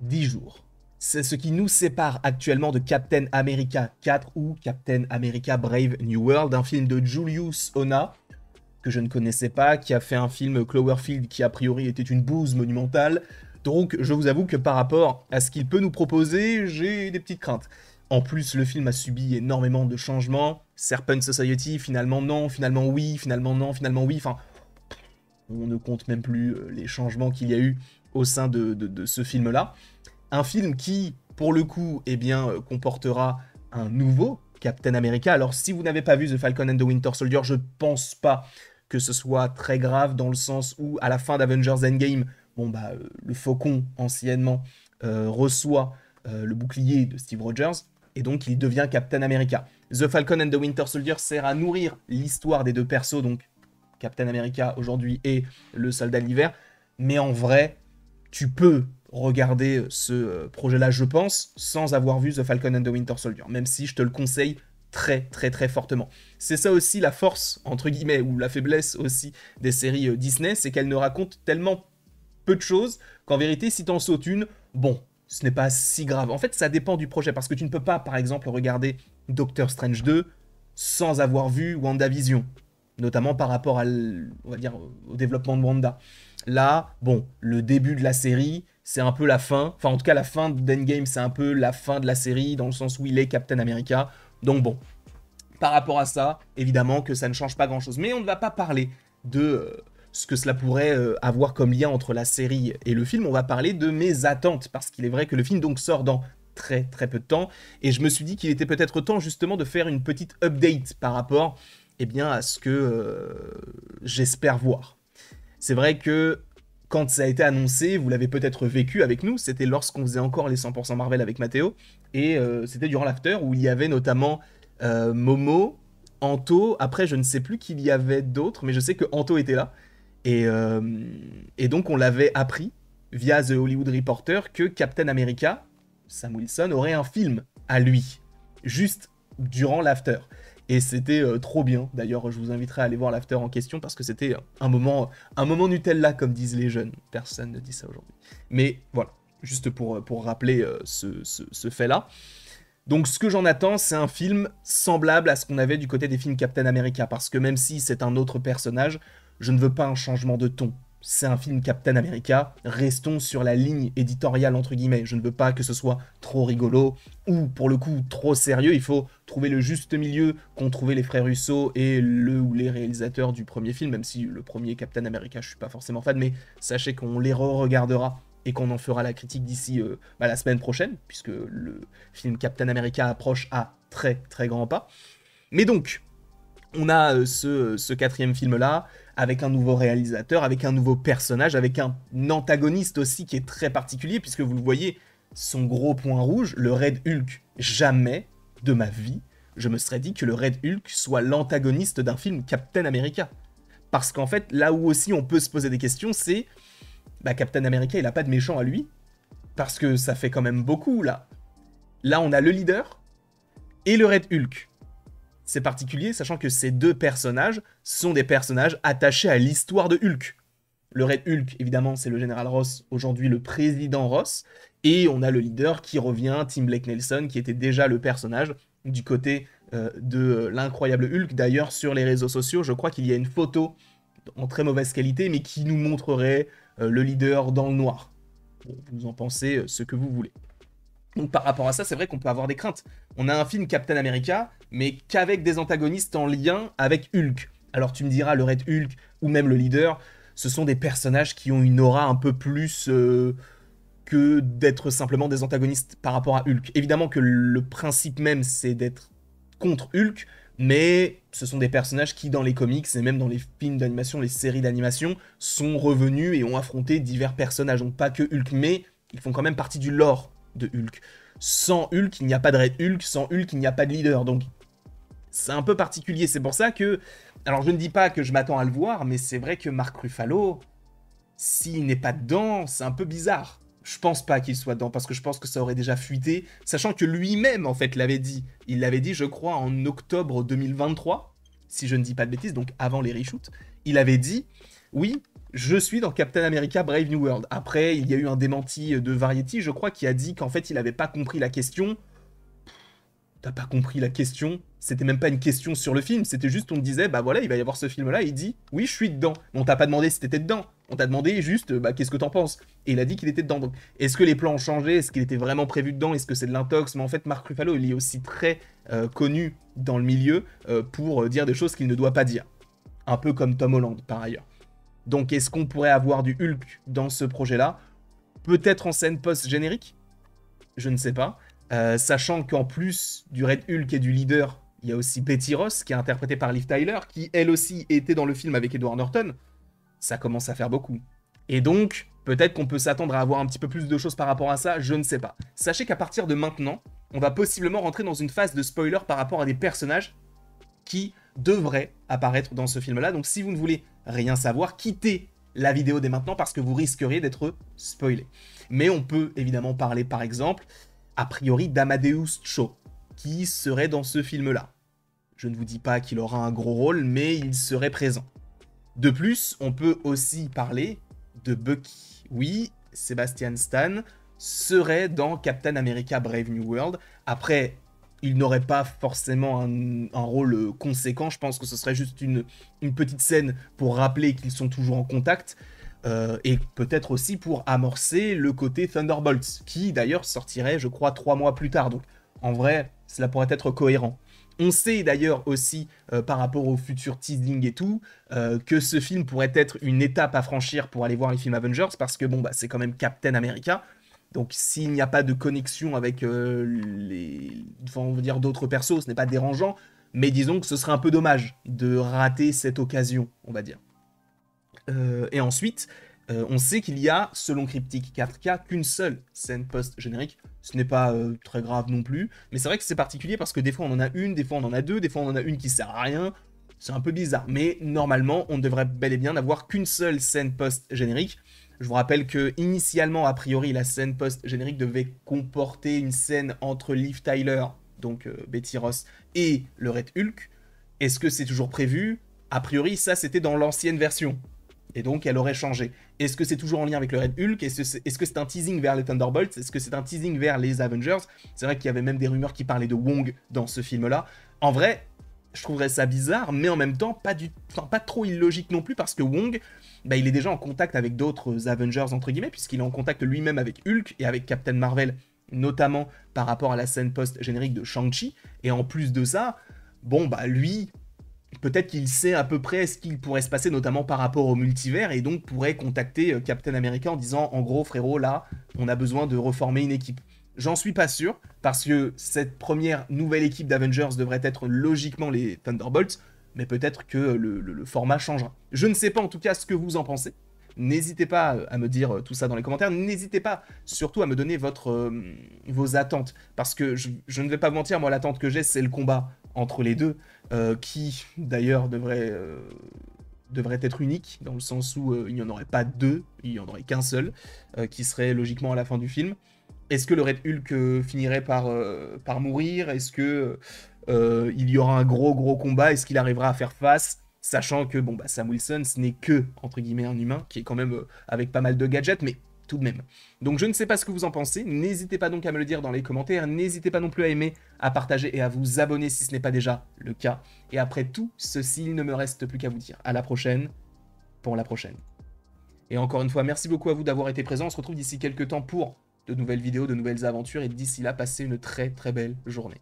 10 jours. C'est ce qui nous sépare actuellement de Captain America 4 ou Captain America Brave New World, un film de Julius Onah, que je ne connaissais pas, qui a fait un film Cloverfield qui a priori était une bouse monumentale. Donc je vous avoue que par rapport à ce qu'il peut nous proposer, j'ai des petites craintes. En plus, le film a subi énormément de changements. Serpent Society, finalement non, finalement oui, finalement non, finalement oui. Enfin, on ne compte même plus les changements qu'il y a eu au sein de ce film-là. Un film qui, pour le coup, eh bien, comportera un nouveau Captain America. Alors, si vous n'avez pas vu The Falcon and the Winter Soldier, je pense pas que ce soit très grave dans le sens où, à la fin d'Avengers Endgame, bon bah, le Faucon, anciennement, reçoit le bouclier de Steve Rogers, et donc il devient Captain America. The Falcon and the Winter Soldier sert à nourrir l'histoire des deux persos, donc Captain America aujourd'hui et le Soldat de l'Hiver, mais en vrai, tu peux regarder ce projet-là, je pense, sans avoir vu The Falcon and the Winter Soldier, même si je te le conseille très très très fortement. C'est ça aussi la force, entre guillemets, ou la faiblesse aussi des séries Disney, c'est qu'elles ne racontent tellement peu de choses qu'en vérité, si t'en sautes une, bon, ce n'est pas si grave. En fait, ça dépend du projet, parce que tu ne peux pas, par exemple, regarder Doctor Strange 2 sans avoir vu WandaVision, notamment par rapport à, on va dire, au développement de Wanda. Là, bon, le début de la série, c'est un peu la fin. Enfin, en tout cas, la fin d'Endgame, c'est un peu la fin de la série, dans le sens où il est Captain America. Donc bon, par rapport à ça, évidemment que ça ne change pas grand-chose. Mais on ne va pas parler de ce que cela pourrait avoir comme lien entre la série et le film. On va parler de mes attentes, parce qu'il est vrai que le film donc sort dans très très peu de temps. Et je me suis dit qu'il était peut-être temps justement de faire une petite update par rapport eh bien, à ce que j'espère voir. C'est vrai que quand ça a été annoncé, vous l'avez peut-être vécu avec nous, c'était lorsqu'on faisait encore les 100% Marvel avec Mathéo, et c'était durant l'after où il y avait notamment Momo, Anto, après je ne sais plus qu'il y avait d'autres, mais je sais que Anto était là, et, euh, et donc on l'avait appris via The Hollywood Reporter que Captain America, Sam Wilson, aurait un film à lui, juste durant l'after. Et c'était trop bien. D'ailleurs, je vous inviterai à aller voir l'after en question parce que c'était un moment Nutella, comme disent les jeunes. Personne ne dit ça aujourd'hui. Mais voilà, juste pour rappeler ce fait-là. Donc, ce que j'en attends, c'est un film semblable à ce qu'on avait du côté des films Captain America. Parce que même si c'est un autre personnage, je ne veux pas un changement de ton. C'est un film Captain America, restons sur la ligne éditoriale entre guillemets. Je ne veux pas que ce soit trop rigolo ou pour le coup trop sérieux. Il faut trouver le juste milieu qu'ont trouvé les frères Russo et le ou les réalisateurs du premier film, même si le premier Captain America je suis pas forcément fan, mais sachez qu'on les re-regardera et qu'on en fera la critique d'ici la semaine prochaine, puisque le film Captain America approche à très très grands pas. Mais donc, on a ce quatrième film-là, avec un nouveau réalisateur, avec un nouveau personnage, avec un antagoniste aussi qui est très particulier, puisque vous le voyez, son gros point rouge, le Red Hulk. Jamais de ma vie, je me serais dit que le Red Hulk soit l'antagoniste d'un film Captain America. Parce qu'en fait, là où aussi on peut se poser des questions, c'est... Bah, Captain America, il a pas de méchant à lui, parce que ça fait quand même beaucoup, là. Là, on a le leader et le Red Hulk. C'est particulier, sachant que ces deux personnages sont des personnages attachés à l'histoire de Hulk. Le Red Hulk, évidemment, c'est le général Ross, aujourd'hui le président Ross, et on a le leader qui revient, Tim Blake Nelson, qui était déjà le personnage du côté de l'incroyable Hulk. D'ailleurs, sur les réseaux sociaux, je crois qu'il y a une photo en très mauvaise qualité, mais qui nous montrerait le leader dans le noir. Bon, vous en pensez ce que vous voulez. Donc par rapport à ça, c'est vrai qu'on peut avoir des craintes. On a un film Captain America, mais qu'avec des antagonistes en lien avec Hulk. Alors tu me diras, le Red Hulk, ou même le leader, ce sont des personnages qui ont une aura un peu plus que d'être simplement des antagonistes par rapport à Hulk. Évidemment que le principe même, c'est d'être contre Hulk, mais ce sont des personnages qui, dans les comics, et même dans les films d'animation, les séries d'animation, sont revenus et ont affronté divers personnages. Donc pas que Hulk, mais ils font quand même partie du lore de Hulk. Sans Hulk, il n'y a pas de Red Hulk, sans Hulk, il n'y a pas de leader. Donc, c'est un peu particulier. C'est pour ça que... Alors, je ne dis pas que je m'attends à le voir, mais c'est vrai que Mark Ruffalo, s'il n'est pas dedans, c'est un peu bizarre. Je pense pas qu'il soit dedans, parce que je pense que ça aurait déjà fuité, sachant que lui-même, en fait, l'avait dit. Il l'avait dit, je crois, en octobre 2023, si je ne dis pas de bêtises, donc avant les reshoots. Il avait dit, oui, je suis dans Captain America Brave New World. Après, il y a eu un démenti de Variety, je crois, qui a dit qu'en fait, il n'avait pas compris la question. T'as pas compris la question? C'était même pas une question sur le film, c'était juste on te disait, bah voilà, il va y avoir ce film-là, et il dit, oui, je suis dedans. Mais on t'a pas demandé si t'étais dedans, on t'a demandé juste, bah qu'est-ce que t'en penses? Et il a dit qu'il était dedans. Donc, est-ce que les plans ont changé? Est-ce qu'il était vraiment prévu dedans? Est-ce que c'est de l'intox? Mais en fait, Mark Ruffalo, il est aussi très connu dans le milieu pour dire des choses qu'il ne doit pas dire. Un peu comme Tom Holland, par ailleurs. Donc, est-ce qu'on pourrait avoir du Hulk dans ce projet-là? Peut-être en scène post-générique? Je ne sais pas. Sachant qu'en plus du Red Hulk et du leader, il y a aussi Betty Ross, qui est interprétée par Liv Tyler, qui elle aussi était dans le film avec Edward Norton. Ça commence à faire beaucoup. Et donc, peut-être qu'on peut s'attendre à avoir un petit peu plus de choses par rapport à ça, je ne sais pas. Sachez qu'à partir de maintenant, on va possiblement rentrer dans une phase de spoiler par rapport à des personnages qui devraient apparaître dans ce film-là. Donc si vous ne voulez rien savoir, quittez la vidéo dès maintenant parce que vous risqueriez d'être spoilé. Mais on peut évidemment parler par exemple a priori d'Amadeus Cho, qui serait dans ce film-là. Je ne vous dis pas qu'il aura un gros rôle, mais il serait présent. De plus, on peut aussi parler de Bucky. Oui, Sebastian Stan serait dans Captain America Brave New World. Après, il n'aurait pas forcément un rôle conséquent. Je pense que ce serait juste une petite scène pour rappeler qu'ils sont toujours en contact. Et peut-être aussi pour amorcer le côté Thunderbolts, qui d'ailleurs sortirait, je crois, 3 mois plus tard. Donc, en vrai, cela pourrait être cohérent. On sait d'ailleurs aussi, par rapport au futur teasing et tout, que ce film pourrait être une étape à franchir pour aller voir les films Avengers, parce que bon, bah, c'est quand même Captain America. Donc, s'il n'y a pas de connexion avec on va dire d'autres persos, ce n'est pas dérangeant, mais disons que ce serait un peu dommage de rater cette occasion, on va dire. Et ensuite, on sait qu'il y a, selon Cryptic 4K, qu'une seule scène post-générique. Ce n'est pas très grave non plus, mais c'est vrai que c'est particulier parce que des fois on en a une, des fois on en a deux, des fois on en a une qui sert à rien. C'est un peu bizarre, mais normalement on devrait bel et bien n'avoir qu'une seule scène post-générique. Je vous rappelle que initialement, a priori, la scène post-générique devait comporter une scène entre Liv Tyler, donc Betty Ross, et le Red Hulk. Est-ce que c'est toujours prévu? A priori, ça c'était dans l'ancienne version. Et donc, elle aurait changé. Est-ce que c'est toujours en lien avec le Red Hulk? Est-ce que c'est un teasing vers les Thunderbolts? Est-ce que c'est un teasing vers les Avengers? C'est vrai qu'il y avait même des rumeurs qui parlaient de Wong dans ce film-là. En vrai, je trouverais ça bizarre, mais en même temps, pas trop illogique non plus, parce que Wong, bah, il est déjà en contact avec d'autres Avengers, entre guillemets, puisqu'il est en contact lui-même avec Hulk et avec Captain Marvel, notamment par rapport à la scène post-générique de Shang-Chi. Et en plus de ça, bon, bah lui... Peut-être qu'il sait à peu près ce qu'il pourrait se passer, notamment par rapport au multivers, et donc pourrait contacter Captain America en disant « En gros, frérot, là, on a besoin de reformer une équipe. » J'en suis pas sûr, parce que cette première nouvelle équipe d'Avengers devrait être logiquement les Thunderbolts, mais peut-être que le format changera. Je ne sais pas en tout cas ce que vous en pensez. N'hésitez pas à me dire tout ça dans les commentaires. N'hésitez pas surtout à me donner vos attentes. Parce que je ne vais pas vous mentir, moi l'attente que j'ai, c'est le combat entre les deux. Qui d'ailleurs devrait être unique, dans le sens où il n'y en aurait pas deux, il n'y en aurait qu'un seul, qui serait logiquement à la fin du film. Est-ce que le Red Hulk finirait par mourir? Est-ce que il y aura un gros combat? Est-ce qu'il arrivera à faire face? Sachant que bon, bah, Sam Wilson, ce n'est que, entre guillemets, un humain, qui est quand même avec pas mal de gadgets, mais tout de même. Donc je ne sais pas ce que vous en pensez, n'hésitez pas donc à me le dire dans les commentaires, n'hésitez pas non plus à aimer, à partager et à vous abonner si ce n'est pas déjà le cas. Et après tout ceci, il ne me reste plus qu'à vous dire à la prochaine, pour la prochaine. Et encore une fois, merci beaucoup à vous d'avoir été présents, on se retrouve d'ici quelques temps pour de nouvelles vidéos, de nouvelles aventures, et d'ici là, passez une très belle journée.